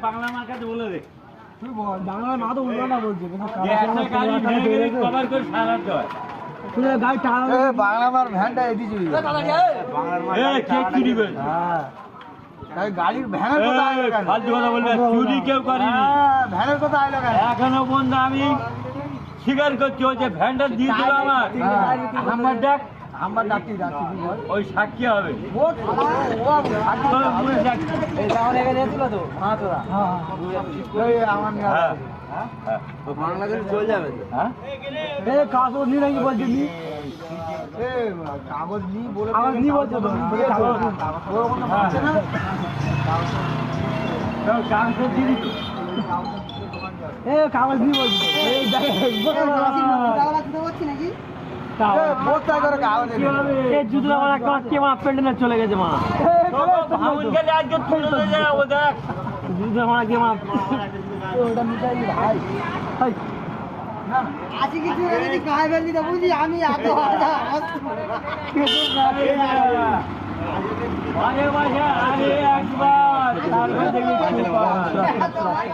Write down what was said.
বাংলা মার কাছে বলে দে বাংলা মা তো উল্টো না বলছে বাংলা মার ভ্যানটা এদিকে গাড়ির ভ্যানের কথা চুরি কেউ করেনি ভ্যানের কথা আইলো এখনো পর্যন্ত আমি স্বীকার করছি ওই যে ভ্যানটা দিয়েছিল আমার ডাক আমার ডাকি ওই সাক্ষী হবে বাংলাদেশ চলে যাবে কাগজ নি নাকি বলছি কাগজ নি বলে কাগজ নি বলছে তো কাগজ দিয়ে দিত কাগজ নি বলছি চলে গেছে মা আজকে কিছু যদি গায়ে ফেললি তো বুঝি আমি এত একবার